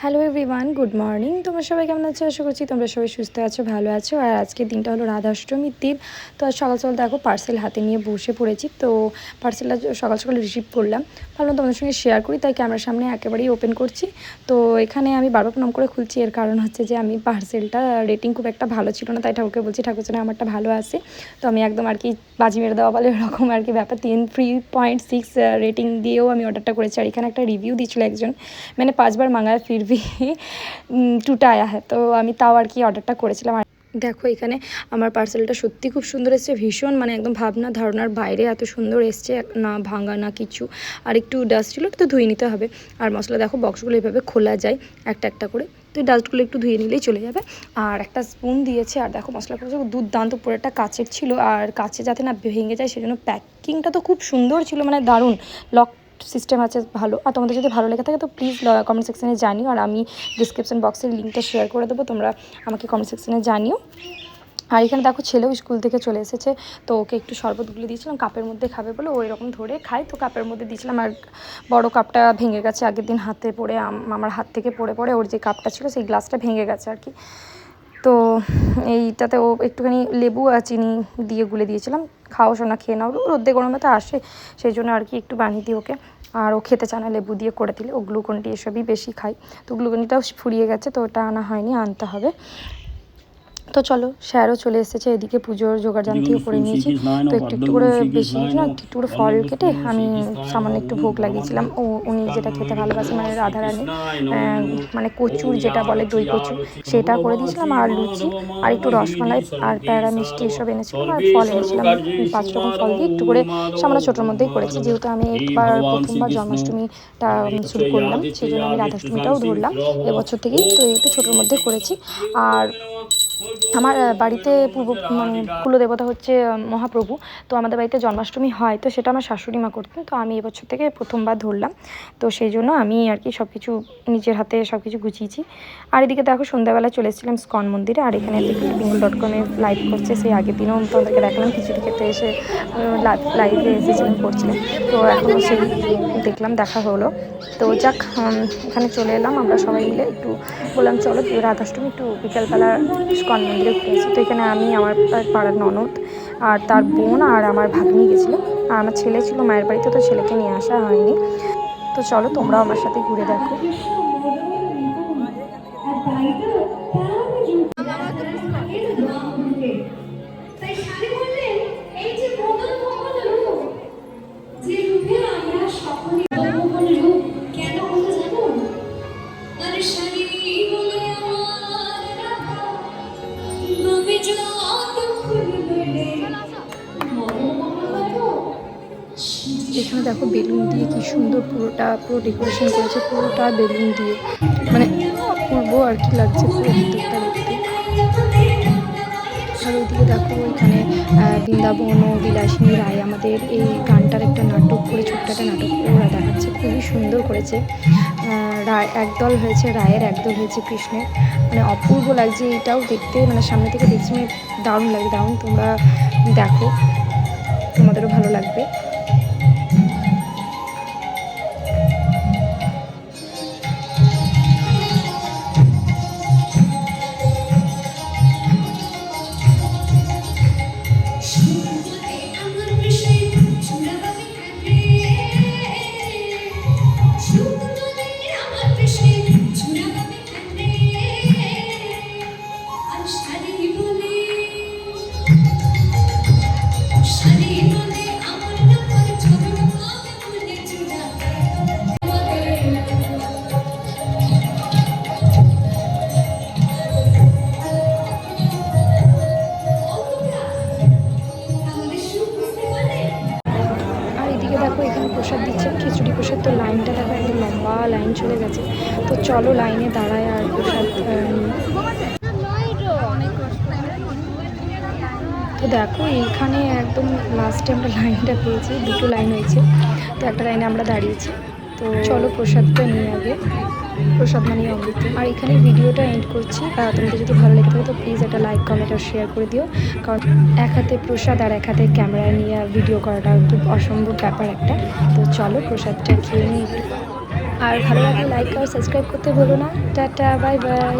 Hello everyone, good morning. তোমরা সবাই কেমন আছো? আশা করছি তোমরা সবাই সুস্থ আছো, ভালো আছো। আর আজকের দিনটা হলো রাধাষ্টমীর দিন। তো আজ সকাল সকাল দেখো পার্সেল হাতে নিয়ে বসে পড়েছি। তো পার্সেলটা সকাল সকাল রিসিভ করলাম, ভাবলাম তোমাদের সঙ্গে শেয়ার করি, তাই ক্যামেরার সামনে একেবারেই ওপেন করছি। তো এখানে আমি বারবার প্রণাম করে খুলছি, এর কারণ হচ্ছে যে আমি পার্সেলটা রেটিং খুব একটা ভালো ছিল না, তাই ঠাকুরকে বলছি ঠাকুর যেন আমারটা ভালো আসে। তো আমি একদম আর কি বাজি মেরে দেওয়া বলে এরকম আর কি ব্যাপার। 3.6 রেটিং দিয়েও আমি অর্ডারটা করেছি। আর এখানে একটা রিভিউ দিয়েছিল একজন, মানে 5 বার মাঙ্গায় ফির ভি টুটা আয়া হ্যাঁ। তো আমি তাও আর কি অর্ডারটা করেছিলাম। আর দেখো এখানে আমার পার্সেলটা সত্যি খুব সুন্দর এসছে, ভীষণ মানে একদম ভাবনা ধারণার বাইরে এত সুন্দর এসছে, না ভাঙা না কিছু। আর একটু ডাস্ট ছিল, একটু ধুয়ে নিতে হবে। আর মশলা দেখো বক্সগুলো এইভাবে খোলা যায় একটা একটা করে, তো এই ডাস্টগুলো একটু ধুয়ে নিলেই চলে যাবে। আর একটা স্পুন দিয়েছে। আর দেখো মশলা করেছে দুর্দান্ত, পুরোটা কাচের ছিল, আর কাচে যাতে না ভেঙে যায় সেজন্য প্যাকিংটা তো খুব সুন্দর ছিল, মানে দারুণ লক সিস্টেম আছে ভালো। আর তোমাদের যদি ভালো লেগে থাকে তো প্লিজ কমেন্ট সেকশানে জানিও, আর আমি ডিসক্রিপশন বক্সের লিঙ্কটা শেয়ার করে দেবো, তোমরা আমাকে কমেন্ট সেকশানে জানিও। আর এখানে দেখো ছেলেও স্কুল থেকে চলে এসেছে, তো ওকে একটু শরবতগুলো দিয়েছিলাম, কাপের মধ্যে খাবে বলে ও এরকম ধরে খায়, তো কাপের মধ্যে দিয়েছিলাম। আর বড় কাপটা ভেঙে গেছে আগের দিন হাতে পড়ে, আমার হাত থেকে পড়ে পড়ে ওর যে কাপটা ছিল সেই গ্লাসটা ভেঙে গেছে আর কি। তো এইটাতে ও একটুখানি লেবু আর চিনি দিয়ে গুলে দিয়েছিলাম, খাও সোনা খেয়ে নাও, রোদ্দে গরমে তো আসে, সেই জন্য আর কি একটু বানিয়ে দিই ওকে। আর ও খেতে চায় না লেবু দিয়ে করে দিলে, ও গ্লুকন্ডি এসবই বেশি খায়। তো গ্লুকন্ডিটাও ফুরিয়ে গেছে, তো ওটা আনা হয়নি, আনতে হবে। তো চলো স্যারও চলে এসেছে, এদিকে পুজোর জোগাড়জান্তিও করে নিয়েছি। তো একটু একটু করে বেশি না, একটু করে ফল কেটে আমি সামান্য একটু ভোগ লাগিয়েছিলাম। উনি যেটা খেতে ভালোবাসে, মানে রাধারানী, মানে কচুর যেটা বলে দই কচু, সেটা করে দিয়েছিলাম। আর লুচি আর একটু রসমালাই আর প্যারা মিষ্টি এসব এনেছিলাম, আর ফল এনেছিলাম। 5 রকম ফল দিয়ে একটু করে সামান্য ছোটোর মধ্যেই করেছি, যেহেতু আমি প্রথমবার জন্মাষ্টমীটা শুরু করলাম, সেই জন্য আমি রাধাষ্টমীটাও ধরলাম এবছর থেকেই। তো একটু ছোটোর মধ্যে করেছি। আর আমার বাড়িতে মানে কুলদেবতা হচ্ছে মহাপ্রভু। তো আমাদের বাড়িতে জন্মাষ্টমী হয়, তো সেটা আমার শাশুড়ি মা করতেন, তো আমি এবছর থেকে প্রথমবার ধরলাম। তো সেই জন্য আমি আর কি সব কিছু নিজের হাতে সব কিছু গুছিয়েছি। আর এদিকে দেখো সন্ধ্যাবেলা চলে এসেছিলাম স্কন মন্দিরে। আর এখানে দেখি bengal.com-এ লাইভ করছে, সেই আগের দিনও তোমাদেরকে দেখালাম খিচুড়ি খেতে এসে লাইভে এসেছিলাম, করছিলাম। তো এখনও সেই দেখলাম, দেখা হলো। তো যাক, এখানে চলে এলাম আমরা সবাই মিলে, একটু বললাম চলো রাধাষ্টমী একটু বিকালবেলা স্কন মন্দিরে ঘুরে আসি। তো এখানে আমি, আমার পাড়ার ননদ আর তার বোন আর আমার ভাগ্নি গেছিলো, আর আমার ছেলে ছিল মায়ের বাড়িতে, তো ছেলেকে নিয়ে আসা হয়নি। তো চলো তোমরাও আমার সাথে ঘুরে দেখো। এখানে দেখো বেলুন দিয়ে কি সুন্দর পুরো ডেকোরেশন করেছে, পুরোটা বেলুন দিয়ে, মানে অপূর্ব আর কি লাগছে পুরো ভিতরটা দেখতে। আর ওইদিকে দেখো এখানে বৃন্দাবন ও বিলাসিনী রায় আমাদের এই গানটার একটা নাটক করে, ছোট্ট একটা নাটক করে ওরা দেখাচ্ছে, খুবই সুন্দর করেছে। রায় একদল হয়েছে রায়ের, একদল হয়েছে কৃষ্ণের, মানে অপূর্ব লাগছে এটাও দেখতে, মানে সামনে থেকে দেখছি মানে দারুণ লাগে, দারুণ। তোমরা দেখো, তোমাদেরও ভালো লাগবে। দেখো এখানে প্রসাদ দিচ্ছে, খিচুড়ি প্রসাদ। তো লাইনটা দেখো একদম লম্বা লাইন চলে গেছে, তো চলো লাইনে দাঁড়ায় আর প্রসাদ তো দেখো এইখানে একদম লাস্টে আমরা লাইনটা পেয়েছি, দুটো লাইন হয়েছে, তো একটা লাইনে আমরা দাঁড়িয়েছি। তো চলো প্রসাদটা নিয়ে আগে, প্রসাদ মানে অমৃত। আর এখানে ভিডিওটা এন্ড করছি। তোমাদের যদি ভালো লেগে থাকে তো প্লিজ একটা লাইক কমেন্ট আর শেয়ার করে দিও, কারণ এক হাতে প্রসাদ আর এক হাতে ক্যামেরা নিয়ে ভিডিও করাটা খুব অসম্ভব ব্যাপার একটা। তো চলো প্রসাদটা খেয়ে নিই একটু। আর ভালো লাগলে লাইক আর সাবস্ক্রাইব করতে ভুলো না। Tata, bye bye.